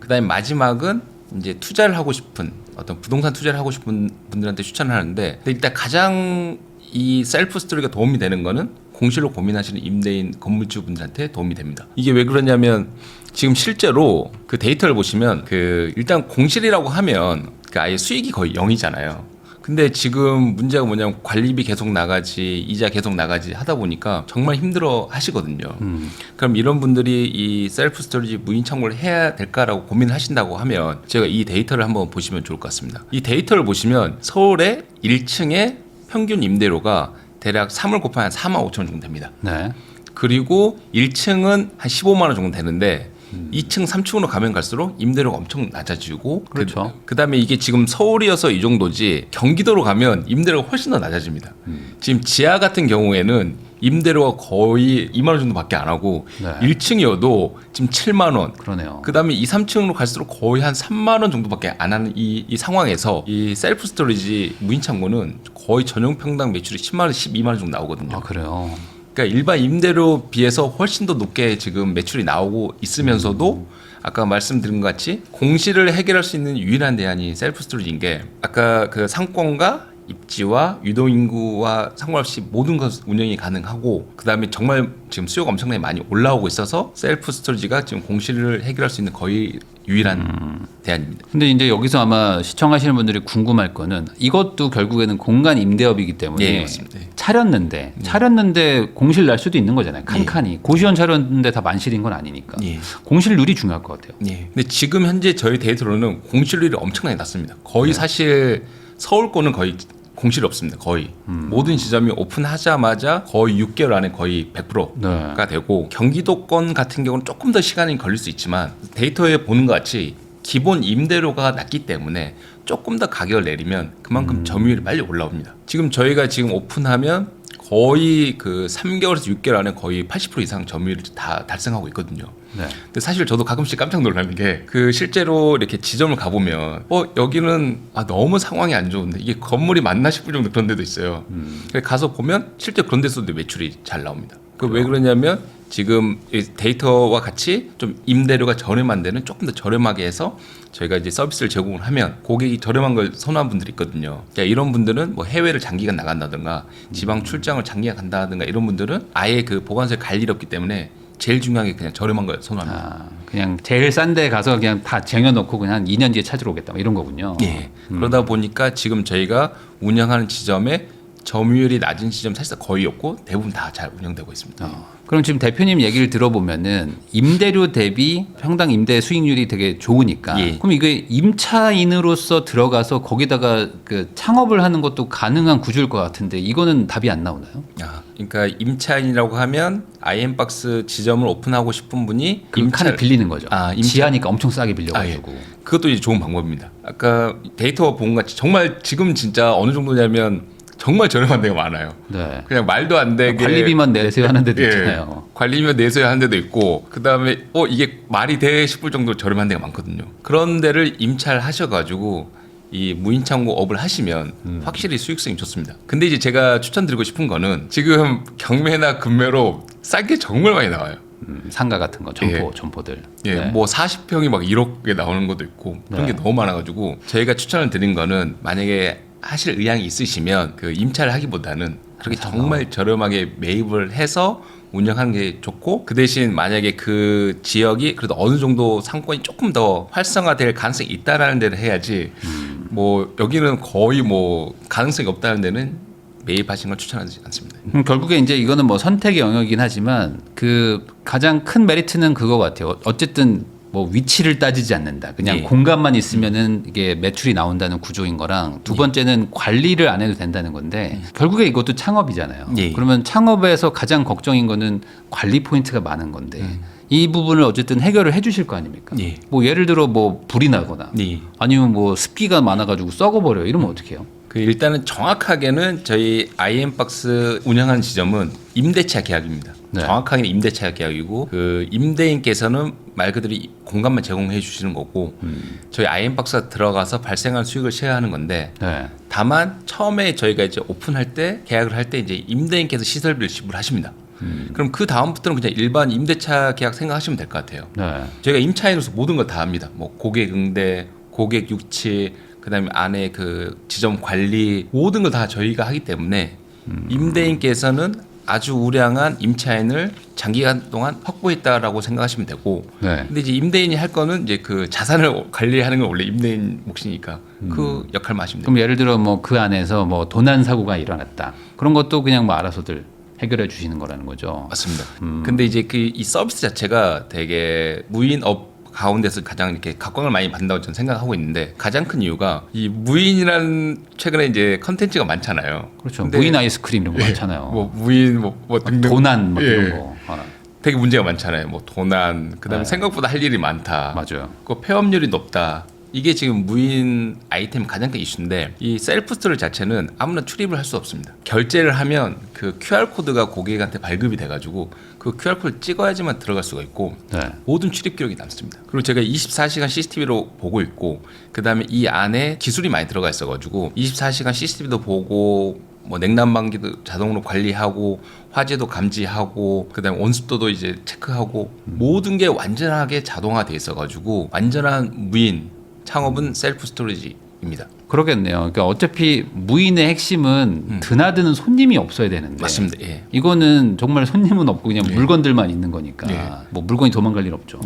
그다음에 마지막은 이제 투자를 하고 싶은 어떤 부동산 투자를 하고 싶은 분들한테 추천을 하는데 근데 일단 가장 이 셀프 스토리가 도움이 되는 거는 공실로 고민하시는 임대인 건물주 분들한테 도움이 됩니다. 이게 왜 그러냐면 지금 실제로 그 데이터를 보시면 그 일단 공실이라고 하면 그 아예 수익이 거의 0이잖아요. 근데 지금 문제가 뭐냐면 관리비 계속 나가지 이자 계속 나가지 하다 보니까 정말 힘들어 하시거든요. 그럼 이런 분들이 이 셀프 스토리지 무인 창고를 해야 될까라고 고민을 하신다고 하면 제가 이 데이터를 한번 보시면 좋을 것 같습니다. 이 데이터를 보시면 서울의 1층의 평균 임대료가 대략 3을 곱하면 한 4만 5천 원 정도 됩니다. 네. 그리고 1층은 한 15만 원 정도 되는데 2층, 3층으로 가면 갈수록 임대료가 엄청 낮아지고 그렇죠. 그다음에 이게 지금 서울이어서 이 정도지 경기도로 가면 임대료가 훨씬 더 낮아집니다. 지금 지하 같은 경우에는 임대료가 거의 2만 원 정도밖에 안 하고 네. 1층이어도 지금 7만 원. 그러네요. 그다음에 2, 3층으로 갈수록 거의 한 3만 원 정도밖에 안 하는 이 상황에서 이 셀프 스토리지 무인 창고는 거의 전용 평당 매출이 10만 원, 12만 원 정도 나오거든요. 아, 그래요. 그러니까 일반 임대료 비해서 훨씬 더 높게 지금 매출이 나오고 있으면서도 아까 말씀드린 것 같이 공실을 해결할 수 있는 유일한 대안이 셀프 스토리지인 게 아까 그 상권과 입지와 유동 인구와 상관없이 모든 것 운영이 가능하고 그다음에 정말 지금 수요가 엄청나게 많이 올라오고 있어서 셀프 스토리지가 지금 공실을 해결할 수 있는 거의 유일한 대안입니다. 근데 이제 여기서 아마 시청하시는 분들이 궁금할 거는 이것도 결국에는 공간 임대업이기 때문에 예, 맞습니다. 차렸는데 공실 날 수도 있는 거잖아요. 칸칸이 고시원 차렸는데 다 만실인 건 아니니까 예. 공실률이 중요할 것 같아요. 예. 근데 지금 현재 저희 데이터로는 공실률이 엄청나게 낮습니다. 거의 사실 서울권은 거의 공실이 없습니다. 거의 모든 지점이 오픈하자마자 거의 6개월 안에 거의 100%가 되고 경기도권 같은 경우는 조금 더 시간이 걸릴 수 있지만 데이터에 보는 것 같이 기본 임대료가 낮기 때문에 조금 더 가격을 내리면 그만큼 점유율이 빨리 올라옵니다. 지금 저희가 지금 오픈하면 거의 그 3개월에서 6개월 안에 거의 80% 이상 점유율을 다 달성하고 있거든요. 네. 근데 사실 저도 가끔씩 깜짝 놀라는 게 그 실제로 이렇게 지점을 가보면 여기는 너무 상황이 안 좋은데 이게 건물이 맞나 싶을 정도 그런 데도 있어요. 그래서 가서 보면 실제 그런 데서도 매출이 잘 나옵니다. 그 왜 그러냐면 지금 이 데이터와 같이 좀 임대료가 저렴한 데는 조금 더 저렴하게 해서 저희가 이제 서비스를 제공을 하면 고객이 저렴한 걸 선호한 분들이 있거든요. 그러니까 이런 분들은 뭐 해외를 장기간 나간다든가 지방 출장을 장기간 간다든가 이런 분들은 아예 그 보관소에 갈 일이 없기 때문에 제일 중요한 게 그냥 저렴한 걸 선호합니다. 그냥 제일 싼 데 가서 그냥 다 쟁여놓고 그냥 한 2년 뒤에 찾으러 오겠다 뭐 이런 거군요. 예. 그러다 보니까 지금 저희가 운영하는 지점에 점유율이 낮은 지점 사실상 거의 없고 대부분 다 잘 운영되고 있습니다. 그럼 지금 대표님 얘기를 들어보면은 임대료 대비 평당 임대 수익률이 되게 좋으니까 예. 그럼 이게 임차인으로서 들어가서 거기다가 그 창업을 하는 것도 가능한 구조일 것 같은데 이거는 답이 안 나오나요? 그러니까 임차인이라고 하면 아이엠박스 지점을 오픈하고 싶은 분이 그 칸을 빌리는 거죠. 임차... 지하니까 엄청 싸게 빌려가지고. 예. 그것도 이제 좋은 방법입니다. 아까 데이터 본 것 같이 정말 지금 진짜 어느 정도냐면 정말 저렴한 데가 많아요. 네. 그냥 말도 안 되게 관리비만 내세요 하는 데도 예, 있잖아요. 관리비만 내세요 하는 데도 있고 그다음에 이게 말이 돼 싶을 정도로 저렴한 데가 많거든요. 그런 데를 임차를 하셔가지고 이 무인창고 업을 하시면 확실히 수익성이 좋습니다. 근데 이제 제가 추천드리고 싶은 거는 지금 경매나 금매로 싸게 정말 많이 나와요. 상가 같은 거 점포들. 예, 네. 뭐 40평이 막 1억에 나오는 것도 있고 그런 게 너무 많아가지고 저희가 추천을 드린 거는 만약에 하실 의향이 있으시면 그 임차를 하기보다는 그렇게 정말 저렴하게 매입을 해서 운영하는 게 좋고 그 대신 만약에 그 지역이 그래도 어느 정도 상권이 조금 더 활성화될 가능성이 있다라는 데를 해야지 뭐 여기는 거의 뭐 가능성이 없다는 데는 매입하시는 걸 추천하지 않습니다. 결국에 이제 이거는 뭐 선택의 영역이긴 하지만 그 가장 큰 메리트는 그거 같아요. 어쨌든 뭐 위치를 따지지 않는다. 그냥 공간만 있으면은 이게 매출이 나온다는 구조인 거랑 두 번째는 관리를 안 해도 된다는 건데 결국에 이것도 창업이잖아요. 그러면 창업에서 가장 걱정인 거는 관리 포인트가 많은 건데 이 부분을 어쨌든 해결을 해주실 거 아닙니까? 뭐 예를 들어 뭐 불이 나거나 아니면 뭐 습기가 많아가지고 썩어버려요. 이러면 어떻게 해요? 그 일단은 정확하게는 저희 아이엠박스 운영하는 지점은 임대차 계약입니다. 네. 정확하게 임대차 계약이고 그 임대인께서는 말 그대로 공간만 제공해 주시는 거고 저희 아이엠박스가 들어가서 발생한 수익을 쉐어하는 건데 다만 처음에 저희가 이제 오픈할 때 계약을 할 때 이제 임대인께서 시설비를 지불하십니다. 그럼 그 다음부터는 그냥 일반 임대차 계약 생각하시면 될 것 같아요. 저희가 임차인으로서 모든 걸 다 합니다. 뭐 고객 응대, 고객 유치 그다음에 안에 그 지점 관리 모든 걸 다 저희가 하기 때문에 임대인께서는 아주 우량한 임차인을 장기간 동안 확보했다라고 생각하시면 되고, 네. 근데 이제 임대인이 할 거는 이제 그 자산을 관리하는 건 원래 임대인 몫이니까 그 역할만 하시면 돼요. 그럼 예를 들어 뭐 그 안에서 뭐 도난 사고가 일어났다. 그런 것도 그냥 뭐 알아서들 해결해 주시는 거라는 거죠. 맞습니다. 근데 이제 그 이 서비스 자체가 되게 무인업 가운데서 가장 이렇게 각광을 많이 받는다고 저는 생각하고 있는데, 가장 큰 이유가 이 무인이라는 최근에 이제 컨텐츠가 많잖아요. 그렇죠. 근데 무인 아이스크림 이런 거 예, 많잖아요. 뭐 무인 뭐 등등 도난 뭐 예, 이런 거. 되게 문제가 많잖아요. 뭐 도난, 그다음에 네. 생각보다 할 일이 많다. 맞아요. 그 폐업률이 높다. 이게 지금 무인 아이템 가장 큰 이슈인데, 이 셀프 스토리 자체는 아무나 출입을 할 수 없습니다. 결제를 하면 그 QR 코드가 고객한테 발급이 돼가지고 그 QR 코드 찍어야지만 들어갈 수가 있고, 네. 모든 출입 기록이 남습니다. 그리고 제가 24시간 CCTV로 보고 있고, 그 다음에 이 안에 기술이 많이 들어가 있어가지고 24시간 CCTV도 보고, 뭐 냉난방기도 자동으로 관리하고, 화재도 감지하고, 그다음에 온습도도 이제 체크하고, 모든 게 완전하게 자동화돼 있어가지고 완전한 무인 창업은 셀프 스토리지입니다. 그러겠네요. 그러니까 어차피 무인의 핵심은 드나드는 손님이 없어야 되는데. 맞습니다. 예. 이거는 정말 손님은 없고 그냥 물건들만 있는 거니까. 예. 뭐 물건이 도망갈 일 없죠.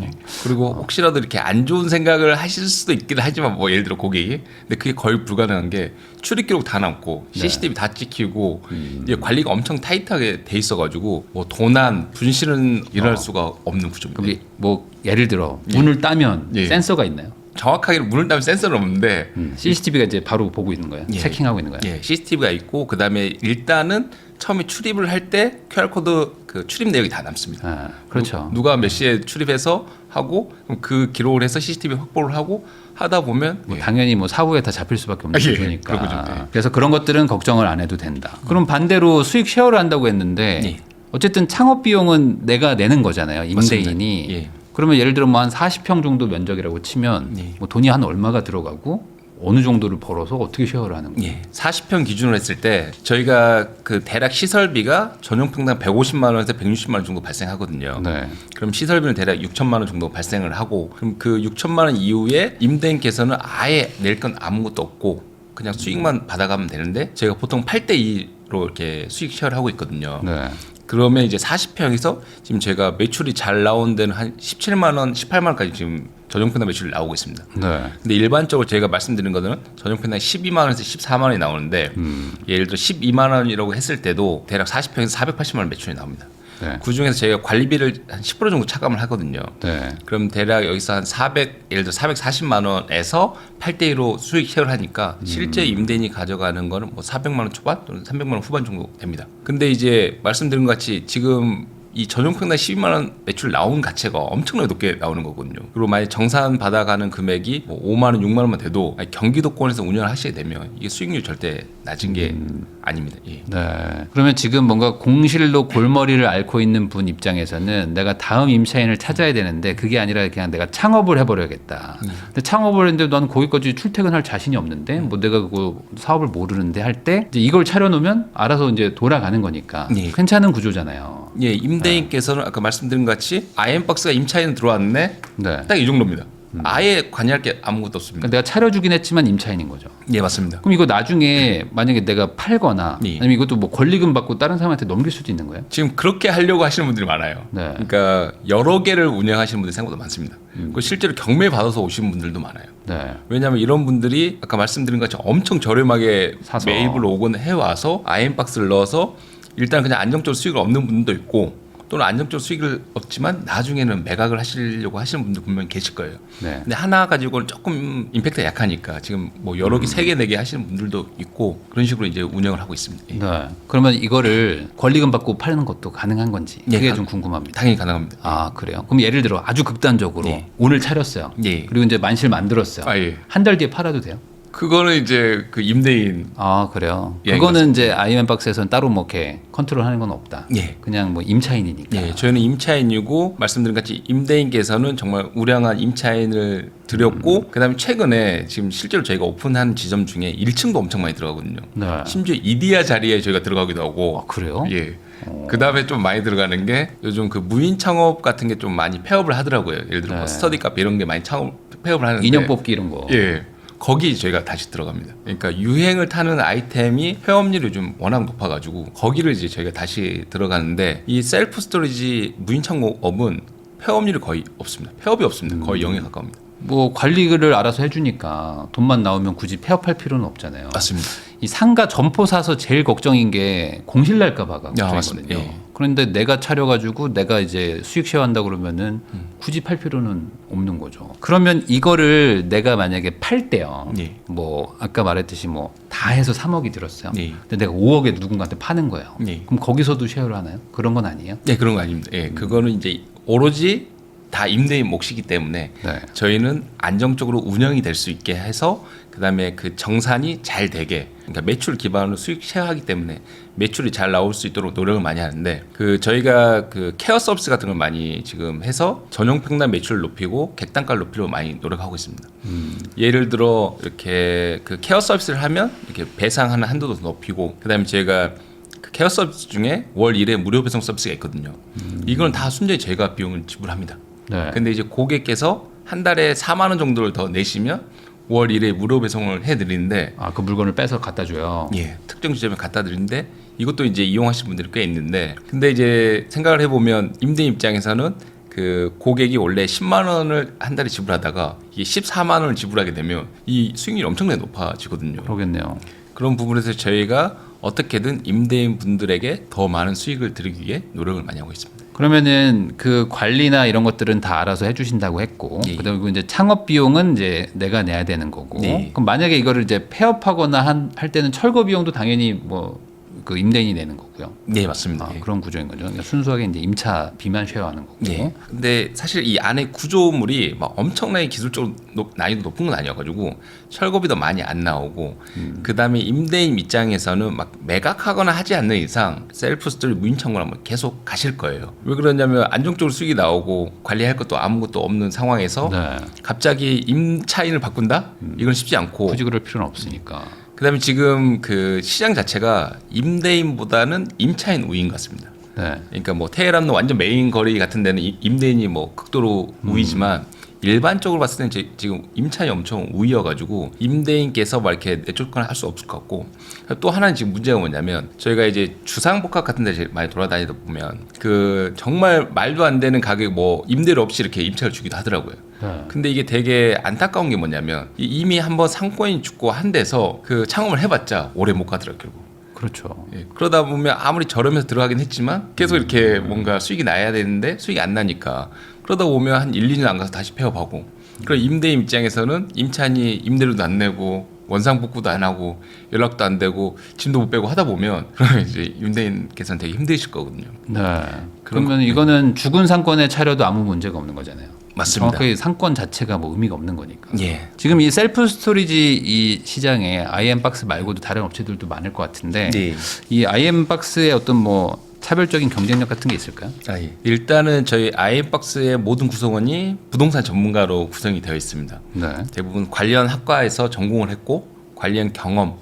그리고 혹시라도 이렇게 안 좋은 생각을 하실 수도 있긴 하지만, 뭐 예를 들어 고객이, 근데 그게 거의 불가능한 게 출입 기록 다 남고 CCTV 다 찍히고 이제 관리가 엄청 타이트하게 돼 있어가지고 뭐 도난, 분실은 일어날 수가 없는 구조입니다. 그게 뭐 예를 들어 문을 따면 예. 센서가 있나요? 정확하게 문을 따면 센서는 없는데 CCTV가 이제 바로 보고 있는 거예요. 예. 체킹하고 있는 거예요. 예, CCTV가 있고, 그다음에 일단은 처음에 출입을 할 때 QR 코드 그 출입 내역이 다 남습니다. 아, 그렇죠. 누가 몇 시에 출입해서 하고, 그럼 그 기록을 해서 CCTV 확보를 하고 하다 보면 뭐 당연히 뭐 사후에 다 잡힐 수밖에 없는 예, 구조니까. 그런 거죠. 예. 그래서 그런 것들은 걱정을 안 해도 된다. 그럼 반대로 수익 쉐어를 한다고 했는데 예. 어쨌든 창업 비용은 내가 내는 거잖아요. 임대인이. 맞습니다. 예. 그러면 예를 들어 뭐 한 40평 정도 면적이라고 치면 예. 뭐 돈이 한 얼마가 들어가고 어느 정도를 벌어서 어떻게 쉐어를 하는 거예요? 예, 40평 기준으로 했을 때 저희가 그 대략 시설비가 전용 평당 150만 원에서 160만 원 정도 발생하거든요. 네. 그럼 시설비는 대략 6천만 원 정도 발생을 하고, 그럼 그 6천만 원 이후에 임대인께서는 아예 낼 건 아무것도 없고 그냥 수익만 받아가면 되는데, 제가 보통 8대 2로 이렇게 수익 쉐어를 하고 있거든요. 네. 그러면 이제 40평에서 지금 제가 매출이 잘 나온 데는 한 17만 원, 18만 원까지 지금 전용평당 매출이 나오고 있습니다. 네. 근데 일반적으로 제가 말씀드린 거는 전용평당 12만 원에서 14만 원이 나오는데, 예를 들어 12만 원이라고 했을 때도 대략 40평에서 480만 원 매출이 나옵니다. 네. 그 중에서 저희가 관리비를 한 10% 정도 차감을 하거든요. 네. 그럼 대략 여기서 한 400, 예를 들어 440만 원에서 8대 1로 수익 쉐어를 하니까 실제 임대인이 가져가는 거는 뭐 400만 원 초반 또는 300만 원 후반 정도 됩니다. 근데 이제 말씀드린 것 같이 지금 이 전용평당 12만 원 매출 나온 가치가 엄청나게 높게 나오는 거거든요. 그리고 만약 정산 받아가는 금액이 뭐 5만 원, 6만 원만 돼도 경기도권에서 운영을 하시게 되면 이게 수익률이 절대 낮은 게 아닙니다. 예. 네. 그러면 지금 뭔가 공실로 골머리를 앓고 있는 분 입장에서는 내가 다음 임차인을 찾아야 되는데 그게 아니라 그냥 내가 창업을 해버려야겠다. 근데 창업을 했는데 난 거기까지 출퇴근할 자신이 없는데 뭐 내가 그 사업을 모르는데 할 때 이걸 차려놓으면 알아서 이제 돌아가는 거니까 예. 괜찮은 구조잖아요. 예, 임대인께서는 아까 말씀드린 것 같이 아이엠박스가 임차인은 들어왔네. 네. 딱 이 정도입니다. 아예 관여할 게 아무것도 없습니다. 그러니까 내가 차려주긴 했지만 임차인인 거죠. 예, 맞습니다. 그럼 이거 나중에 만약에 내가 팔거나 예. 아니면 이것도 뭐 권리금 받고 다른 사람한테 넘길 수도 있는 거예요? 지금 그렇게 하려고 하시는 분들이 많아요. 네. 그러니까 여러 개를 운영하시는 분들이 생각보다 많습니다. 그리고 실제로 경매 받아서 오시는 분들도 많아요. 네. 왜냐하면 이런 분들이 아까 말씀드린 것처럼 엄청 저렴하게 사서. 매입을 오곤 해와서 아이엠박스를 넣어서 일단 그냥 안정적으로 수익을 얻는 분도 있고, 또는 안정적으로 수익을 얻지만 나중에는 매각을 하시려고 하시는 분들 분명히 계실 거예요. 네. 근데 하나 가지고는 조금 임팩트가 약하니까 지금 뭐 여러 개, 3개, 4개 하시는 분들도 있고 그런 식으로 이제 운영을 하고 있습니다. 예. 네. 그러면 이거를 권리금 받고 파는 것도 가능한 건지 예, 그게 좀 궁금합니다. 당연히 가능합니다. 아 그래요? 그럼 예를 들어 아주 극단적으로 예. 오늘 차렸어요. 예. 그리고 이제 만실 만들었어요. 아, 예. 한 달 뒤에 팔아도 돼요? 그거는 이제 그 임대인. 아 그래요? 예, 그거는 이제 IM박스에서는 따로 뭐 이렇게 컨트롤하는 건 없다. 예. 그냥 뭐 임차인이니까. 예, 저희는 임차인이고 말씀드린 같이 임대인께서는 정말 우량한 임차인을 들였고, 그다음에 최근에 지금 실제로 저희가 오픈한 지점 중에 1층도 엄청 많이 들어가거든요. 네. 심지어 이디야 자리에 저희가 들어가기도 하고. 아 그래요? 예. 그 다음에 좀 많이 들어가는 게 요즘 그 무인 창업 같은 게 좀 많이 폐업을 하더라고요. 예를 들어 뭐 네. 스터디 카페 이런 게 많이 폐업을 하는데. 인형 뽑기 이런 거. 예. 거기 저희가 다시 들어갑니다. 그러니까 유행을 타는 아이템이 폐업률이 요즘 워낙 높아가지고 거기를 이제 저희가 다시 들어가는데 이 셀프 스토리지 무인 창고업은 폐업률이 거의 없습니다. 폐업이 없습니다. 거의 0에 가까웁니다. 뭐 관리를 알아서 해주니까 돈만 나오면 굳이 폐업할 필요는 없잖아요. 맞습니다. 이 상가 점포 사서 제일 걱정인 게 공실 날까봐가 걱정이거든요. 맞습니다. 예. 그런데 내가 차려가지고 내가 이제 수익 쉐어한다 그러면은 굳이 팔 필요는 없는 거죠. 그러면 이거를 내가 만약에 팔 때요. 예. 뭐 아까 말했듯이 뭐 다 해서 3억이 들었어요. 예. 근데 내가 5억에 누군가한테 파는 거예요. 예. 그럼 거기서도 쉐어를 하나요? 그런 건 아니에요? 네, 그런 거 아닙니다. 예, 그거는 이제 오로지 다 임대인 몫이기 때문에 네. 저희는 안정적으로 운영이 될 수 있게 해서 그다음에 그 정산이 잘 되게 그러니까 매출 기반으로 수익 쉐어하기 때문에 매출이 잘 나올 수 있도록 노력을 많이 하는데 그 저희가 그 케어 서비스 같은 걸 많이 지금 해서 전용 평당 매출을 높이고 객단가를 높이려고 많이 노력하고 있습니다. 예를 들어 이렇게 그 케어 서비스를 하면 이렇게 배상하는 한도도 높이고 그다음에 저희가 그 케어 서비스 중에 월 1회 무료 배송 서비스가 있거든요. 이건 다 순전히 저희가 비용을 지불합니다. 네. 근데 이제 고객께서 한 달에 4만 원 정도를 더 내시면 월 1회 무료 배송을 해드리는데 아, 그 물건을 빼서 갖다 줘요. 예, 특정 지점에 갖다 드리는데 이것도 이제 이용하시는 분들이 꽤 있는데 근데 이제 생각을 해보면 임대인 입장에서는 그 고객이 원래 10만 원을 한 달에 지불하다가 이게 14만 원을 지불하게 되면 이 수익률이 엄청나게 높아지거든요. 그러겠네요. 그런 부분에서 저희가 어떻게든 임대인 분들에게 더 많은 수익을 드리기 위해 노력을 많이 하고 있습니다. 그러면은 그 관리나 이런 것들은 다 알아서 해주신다고 했고, 예. 그다음에 이제 창업 비용은 이제 내가 내야 되는 거고. 네. 그럼 만약에 이거를 이제 폐업하거나 할 때는 철거 비용도 당연히 뭐 그 임대인이 내는 거고요. 네, 맞습니다. 아, 예. 그런 구조인 거죠. 그러니까 순수하게 이제 임차 비만 쉐어하는 거고. 네. 근데 사실 이 안에 구조물이 막 엄청나게 기술적으로 난이도 높은 건 아니어가지고 철거비도 많이 안 나오고 그다음에 임대인 입장에서는 막 매각하거나 하지 않는 이상 셀프 스토리 무인 창고를 한번 계속 가실 거예요. 왜 그러냐면 안정적으로 수익이 나오고 관리할 것도 아무것도 없는 상황에서 네. 갑자기 임차인을 바꾼다? 이건 쉽지 않고 굳이 그럴 필요는 없으니까. 그다음에 지금 그 시장 자체가 임대인보다는 임차인 우위인 것 같습니다. 네. 그러니까 뭐 테헤란은 완전 메인 거리 같은 데는 임대인이 뭐 극도로 우위지만 일반적으로 봤을 때는 지금 임차인이 엄청 우위여가지고 임대인께서 막 이렇게 내쫓거나 할 수 없을 것 같고 또 하나는 지금 문제가 뭐냐면 저희가 이제 주상복합 같은 데 많이 돌아다니다 보면 그 정말 말도 안 되는 가격 뭐 임대료 없이 이렇게 임차를 주기도 하더라고요. 네. 근데 이게 되게 안타까운 게 뭐냐면 이미 한번 상권이 죽고 한 데서 그 창업을 해봤자 오래 못 가더라고요. 결국. 그렇죠. 예, 그러다 보면 아무리 저렴해서 들어가긴 했지만 계속 이렇게 뭔가 수익이 나야 되는데 수익이 안 나니까 그러다 보면 한 1, 2년 안 가서 다시 폐업하고 그럼 임대인 입장에서는 임차인이 임대료도 안 내고 원상복구도 안 하고 연락도 안 되고 짐도 못 빼고 하다 보면 그러면 이제 임대인께서는 되게 힘드실 거거든요. 네. 그런 그러면 이거는 죽은 상권에 차려도 아무 문제가 없는 거잖아요. 맞습니다. 정확하게 상권 자체가 뭐 의미가 없는 거니까. 예. 지금 이 셀프 스토리지 이 시장에 IM박스 말고도 다른 업체들도 많을 것 같은데 네. 이 IM박스의 어떤 뭐 차별적인 경쟁력 같은 게 있을까요? 예. 일단은 저희 아이박스의 모든 구성원이 부동산 전문가로 구성이 되어 있습니다. 네. 대부분 관련 학과에서 전공을 했고 관련 경험,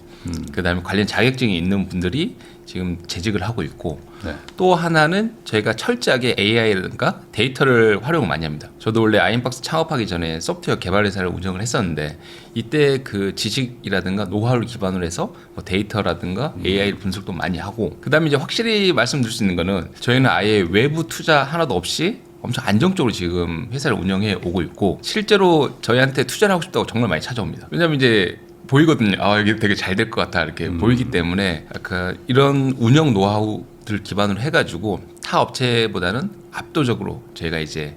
그다음에 관련 자격증이 있는 분들이 지금 재직을 하고 있고 네. 또 하나는 저희가 철저하게 AI라든가 데이터를 활용을 많이 합니다. 저도 원래 아이박스 창업하기 전에 소프트웨어 개발 회사를 운영을 했었는데 이때 그 지식이라든가 노하우를 기반으로 해서 뭐 데이터라든가 AI 분석도 많이 하고 그다음에 이제 확실히 말씀드릴 수 있는 거는 저희는 아예 외부 투자 하나도 없이 엄청 안정적으로 지금 회사를 운영해 오고 있고 실제로 저희한테 투자를 하고 싶다고 정말 많이 찾아옵니다. 왜냐하면 이제 보이거든요. 아, 이게 되게 잘 될 것 같다 이렇게 보이기 때문에 약간 이런 운영 노하우들 기반으로 해가지고 타 업체보다는 압도적으로 저희가 이제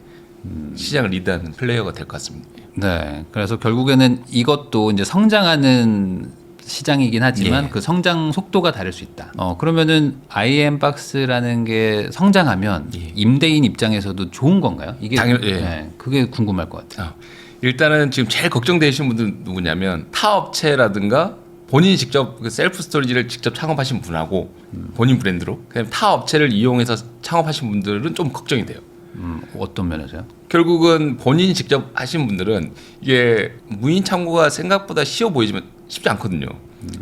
시장을 리드하는 플레이어가 될 것 같습니다. 네. 그래서 결국에는 이것도 이제 성장하는 시장이긴 하지만 예. 그 성장 속도가 다를 수 있다. 그러면은 IM박스라는 게 성장하면 예. 임대인 입장에서도 좋은 건가요? 이게 예. 네, 그게 궁금할 것 같아요. 일단은 지금 제일 걱정되시는 분들 누구냐면 타 업체라든가 본인이 직접 그 셀프 스토리지를 직접 창업하신 분하고 본인 브랜드로 그다음에 타 업체를 이용해서 창업하신 분들은 좀 걱정이 돼요. 어떤 면에서요? 결국은 본인이 직접 하신 분들은 이게 무인 창고가 생각보다 쉬워 보이지만 쉽지 않거든요.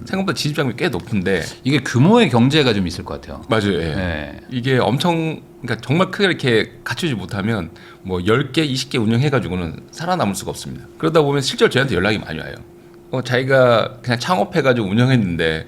생각보다 지집장비 꽤 높은데 이게 규모의 경제가 좀 있을 것 같아요. 맞아요. 예. 네. 이게 엄청 그러니까 정말 크게 이렇게 갖추지 못하면 뭐 10개, 20개 운영해 가지고는 살아남을 수가 없습니다. 그러다 보면 실제로 저희한테 연락이 많이 와요. 자기가 그냥 창업해가지고 운영했는데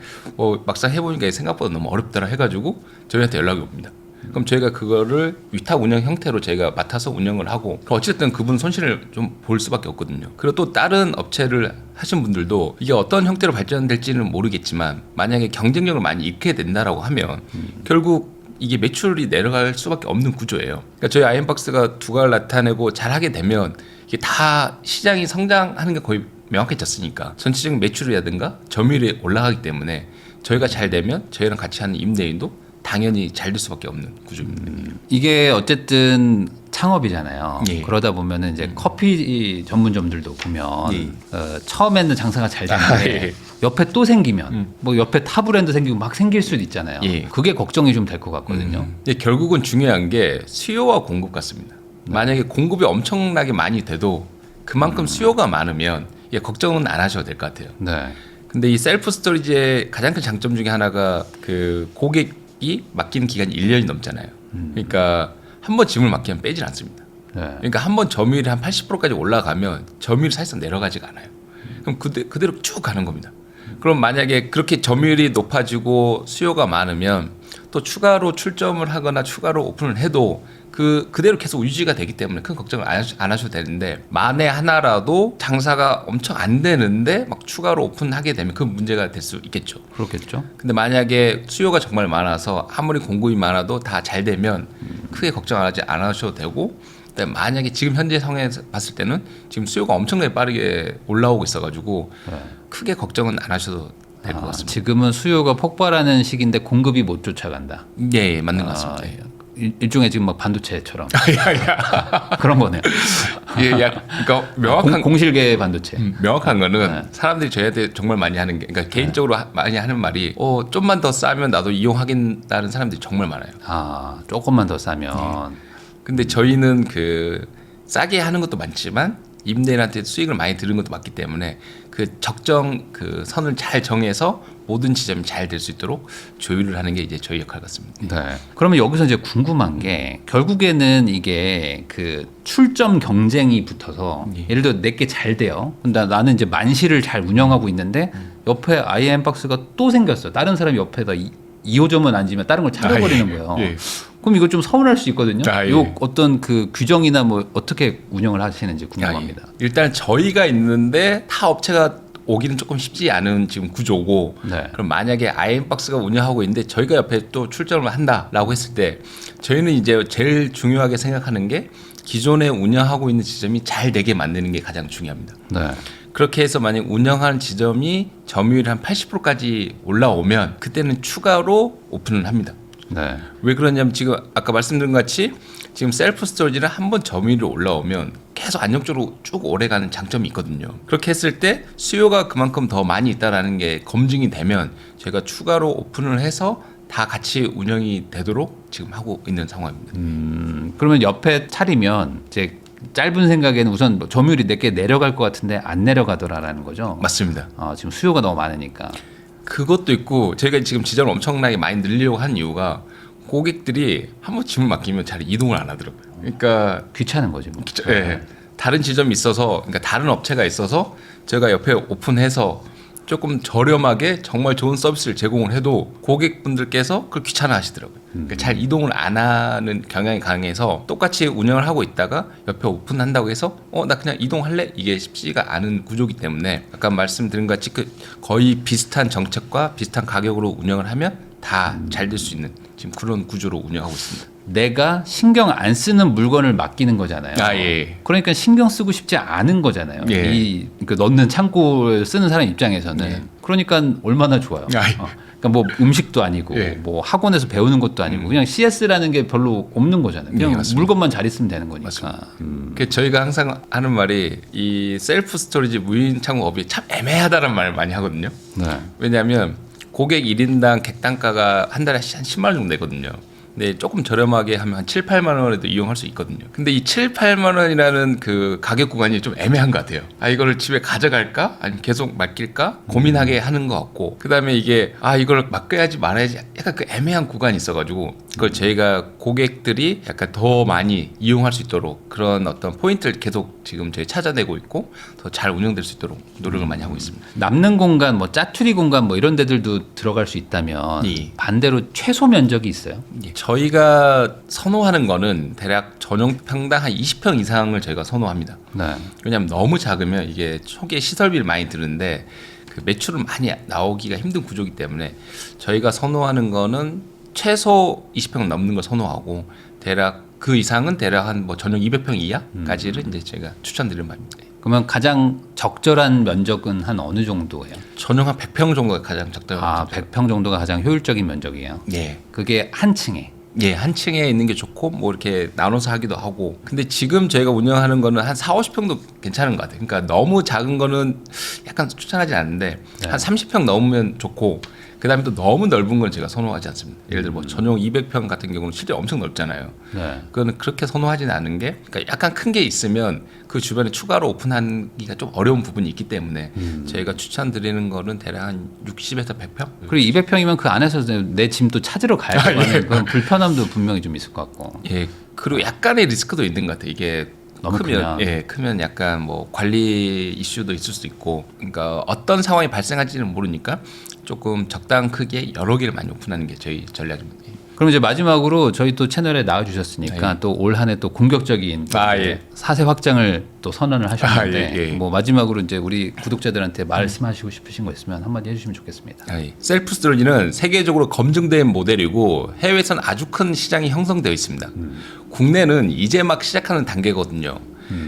막상 해보니까 생각보다 너무 어렵더라 해가지고 저희한테 연락이 옵니다. 그럼 저희가 그거를 위탁 운영 형태로 저희가 맡아서 운영을 하고 어쨌든 그분 손실을 좀 볼 수밖에 없거든요. 그리고 또 다른 업체를 하신 분들도 이게 어떤 형태로 발전될지는 모르겠지만 만약에 경쟁력을 많이 잃게 된다라고 하면 결국 이게 매출이 내려갈 수밖에 없는 구조예요. 그러니까 저희 아이엠박스가 두각을 나타내고 잘하게 되면 이게 다 시장이 성장하는 게 거의 명확해졌으니까 전체적인 매출이라든가 점유율이 올라가기 때문에 저희가 잘 되면 저희랑 같이 하는 임대인도 당연히 잘 될 수밖에 없는 구조입니다. 이게 어쨌든 창업이잖아요. 예. 그러다 보면은 이제 커피 전문점들도 보면 예. 처음에는 장사가 잘 되는데 예. 옆에 또 생기면 뭐 옆에 타 브랜드 생기고 막 생길 수도 있잖아요. 예. 그게 걱정이 좀 될 것 같거든요. 결국은 중요한 게 수요와 공급 같습니다. 만약에 공급이 엄청나게 많이 돼도 그만큼 수요가 많으면 걱정은 안 하셔도 될 것 같아요. 네. 근데 이 셀프 스토리지의 가장 큰 장점 중에 하나가 그 고객이 맡기는 기간이 1년이 넘잖아요. 그러니까 한 번 짐을 맡기면 빼질 않습니다. 네. 그러니까 한 번 점유율이 한 80%까지 올라가면 점유율이 사실상 내려가지가 않아요. 그럼 그대로 쭉 가는 겁니다. 그럼 만약에 그렇게 점유율이 높아지고 수요가 많으면 또 추가로 출점을 하거나 추가로 오픈을 해도 그대로 계속 유지가 되기 때문에 큰 걱정을 안 하셔도 되는데 만에 하나라도 장사가 엄청 안 되는데 막 추가로 오픈하게 되면 그 문제가 될 수 있겠죠. 그렇겠죠. 근데 만약에 수요가 정말 많아서 아무리 공급이 많아도 다 잘 되면 크게 걱정 안 하셔도 되고 그다음에 만약에 지금 현재 상황에서 봤을 때는 지금 수요가 엄청나게 빠르게 올라오고 있어가지고 크게 걱정은 안 하셔도 될 것 같습니다. 지금은 수요가 폭발하는 시기인데 공급이 못 쫓아간다. 예, 맞는 것 같습니다. 일종의 지금 막 반도체처럼 그런 거네요. 그러니까 명확한 공실계 반도체. 명확한 거는 사람들이 저희한테 정말 많이 하는 게, 그러니까 개인적으로 많이 하는 말이, 좀만 더 싸면 나도 이용하겠다는 사람들이 정말 많아요. 조금만 더 싸면. 근데 저희는 싸게 하는 것도 많지만 임대인한테 수익을 많이 들은 것도 많기 때문에 그 적정 선을 잘 정해서 모든 지점이 잘 될 수 있도록 조율을 하는 게 이제 저희 역할 같습니다. 네. 그러면 여기서 이제 궁금한 게 결국에는 이게 출점 경쟁이 붙어서 예를 들어 내게 잘 돼요. 근데 나는 이제 만실을 잘 운영하고 있는데 옆에 아이엠박스가 또 생겼어. 다른 사람이 옆에다 2호점은 앉으면 다른 걸 차려버리는 거예요. 예. 그럼 이거 좀 서운할 수 있거든요. 예. 요 어떤 규정이나 뭐 어떻게 운영을 하시는지 궁금합니다. 일단 저희가 있는데 타 업체가 오기는 조금 쉽지 않은 지금 구조고, 네. 그럼 만약에 아이엠박스가 운영하고 있는데 저희가 옆에 또 출점을 한다라고 했을 때 저희는 이제 제일 중요하게 생각하는 게 기존에 운영하고 있는 지점이 잘 되게 만드는 게 가장 중요합니다. 네. 그렇게 해서 만약 운영하는 지점이 점유율이 한 80%까지 올라오면 그때는 추가로 오픈을 합니다. 네. 왜 그러냐면 지금 아까 말씀드린 것 같이 지금 셀프 스토리지는 한번 점유율이 올라오면 계속 안정적으로 쭉 오래가는 장점이 있거든요. 그렇게 했을 때 수요가 그만큼 더 많이 있다라는 게 검증이 되면 저희가 추가로 오픈을 해서 다 같이 운영이 되도록 지금 하고 있는 상황입니다. 그러면 옆에 차리면 이제 짧은 생각에는 우선 점유율이 내게 내려갈 것 같은데 안 내려가더라라는 거죠. 맞습니다. 지금 수요가 너무 많으니까. 그것도 있고 저희가 지금 지점을 엄청나게 많이 늘리려고 한 이유가 고객들이 한번 짐을 맡기면 잘 이동을 안 하더라고요. 그러니까 귀찮은 거지 뭐. 네. 다른 지점이 있어서, 그러니까 다른 업체가 있어서 저희가 옆에 오픈해서 조금 저렴하게 정말 좋은 서비스를 제공을 해도 고객분들께서 그걸 귀찮아 하시더라고요. 그러니까 잘 이동을 안 하는 경향이 강해서 똑같이 운영을 하고 있다가 옆에 오픈한다고 해서 나 그냥 이동할래? 이게 쉽지가 않은 구조이기 때문에 아까 말씀드린 것 같이 거의 비슷한 정책과 비슷한 가격으로 운영을 하면 다 잘 될 수 있는 지금 그런 구조로 운영하고 있습니다. 내가 신경 안 쓰는 물건을 맡기는 거잖아요. 예. 그러니까 신경 쓰고 싶지 않은 거잖아요. 예. 넣는 창고를 쓰는 사람 입장에서는. 예. 그러니까 얼마나 좋아요. 예. 그러니까 뭐 음식도 아니고 예. 뭐 학원에서 배우는 것도 아니고 그냥 CS라는 게 별로 없는 거잖아요. 그냥 맞습니다. 물건만 잘 있으면 되는 거니까. 그 저희가 항상 하는 말이 이 셀프 스토리지 무인 창고업이 참 애매하다는 말을 많이 하거든요. 네. 왜냐하면 고객 1인당 객단가가 한 달에 한 10만 원 정도 되거든요. 근데 조금 저렴하게 하면 한 7, 8만 원에도 이용할 수 있거든요. 근데 이 7, 8만 원이라는 그 가격 구간이 좀 애매한 것 같아요. 아, 이거를 집에 가져갈까? 아니면 계속 맡길까? 고민하게 하는 것 같고. 그다음에 이게 이걸 맡겨야지 말아야지 약간 그 애매한 구간이 있어가지고 그걸 저희가 고객들이 약간 더 많이 이용할 수 있도록 그런 어떤 포인트를 계속 지금 저희 찾아내고 있고 더 잘 운영될 수 있도록 노력을 많이 하고 있습니다. 남는 공간, 뭐 짜투리 공간, 뭐 이런 데들도 들어갈 수 있다면 예. 반대로 최소 면적이 있어요. 예. 저희가 선호하는 거는 대략 전용 평당 한 20평 이상을 저희가 선호합니다. 네. 왜냐하면 너무 작으면 이게 초기에 시설비를 많이 드는데 그 매출은 많이 나오기가 힘든 구조이기 때문에 저희가 선호하는 거는 최소 20평 넘는 걸 선호하고 대략 그 이상은 대략 한 뭐 전용 200평 이하까지를 이제 제가 추천드리는 바입니다. 그러면 가장 적절한 면적은 한 어느 정도예요? 전용 한 100평 정도가 가장 적당한 100평 정도가 가장 효율적인 면적이에요. 예. 그게 한 층에. 예, 한 층에 있는 게 좋고 뭐 이렇게 나눠서 하기도 하고. 근데 지금 저희가 운영하는 거는 한 4, 50평도 괜찮은 것 같아요. 그러니까 너무 작은 거는 약간 추천하지 않는데 네. 한 30평 넘으면 좋고 그다음에 또 너무 넓은 건 제가 선호하지 않습니다. 예를 들어 뭐 전용 200평 같은 경우는 실제 엄청 넓잖아요. 네. 그거는 그렇게 선호하지는 않은 게 그러니까 약간 큰 게 있으면 그 주변에 추가로 오픈하기가 좀 어려운 부분이 있기 때문에 저희가 추천드리는 거는 대략 한 60에서 100평? 그리고 200평이면 그 안에서 내 짐도 찾으러 가야 되는 그런 불편함도 분명히 좀 있을 것 같고. 예. 그리고 약간의 리스크도 있는 것 같아요. 이게 너무 크면 크면. 크면 약간 뭐 관리 이슈도 있을 수도 있고 그러니까 어떤 상황이 발생할지는 모르니까 조금 적당한 크기의 여러 개를 많이 오픈하는 게 저희 전략입니다. 그럼 이제 마지막으로 저희 또 채널에 나와주셨으니까 네. 또 올 한 해 또 공격적인 예. 사세 확장을 또 선언을 하셨는데 예. 뭐 마지막으로 이제 우리 구독자들한테 말씀하시고 싶으신 거 있으면 한마디 해주시면 좋겠습니다. 예. 셀프 스토리지는 세계적으로 검증된 모델이고 해외에서는 아주 큰 시장이 형성되어 있습니다. 국내는 이제 막 시작하는 단계거든요.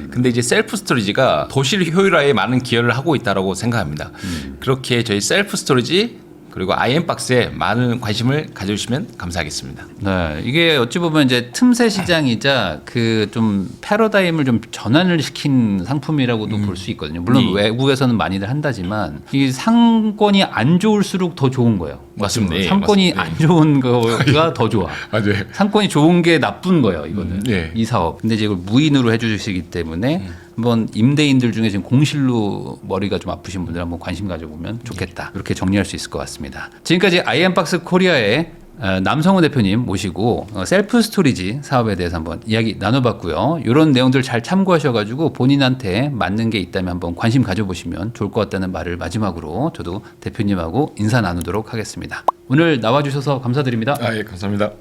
근데 이제 셀프 스토리지가 도시 효율화에 많은 기여를 하고 있다고 생각합니다. 그렇게 저희 셀프 스토리지 그리고 아이엠박스에 많은 관심을 가져주시면 감사하겠습니다. 네, 이게 어찌 보면 이제 틈새 시장이자 그 좀 패러다임을 좀 전환을 시킨 상품이라고도 볼 수 있거든요. 물론 외국에서는 많이들 한다지만 이 상권이 안 좋을수록 더 좋은 거예요. 맞습니다. 예, 상권이 맞습니다. 안 좋은 거가 더 좋아. 맞아요. 상권이 좋은 게 나쁜 거예요, 이거는. 예. 이 사업. 근데 이제 이걸 무인으로 해주시기 때문에 한번 임대인들 중에 지금 공실로 머리가 좀 아프신 분들 한번 관심 가져보면 좋겠다. 이렇게 정리할 수 있을 것 같습니다. 지금까지 아이엠박스 코리아의 남성우 대표님 모시고 셀프 스토리지 사업에 대해서 한번 이야기 나눠봤고요. 이런 내용들 잘 참고하셔가지고 본인한테 맞는 게 있다면 한번 관심 가져보시면 좋을 것 같다는 말을 마지막으로 저도 대표님하고 인사 나누도록 하겠습니다. 오늘 나와주셔서 감사드립니다. 예, 감사합니다.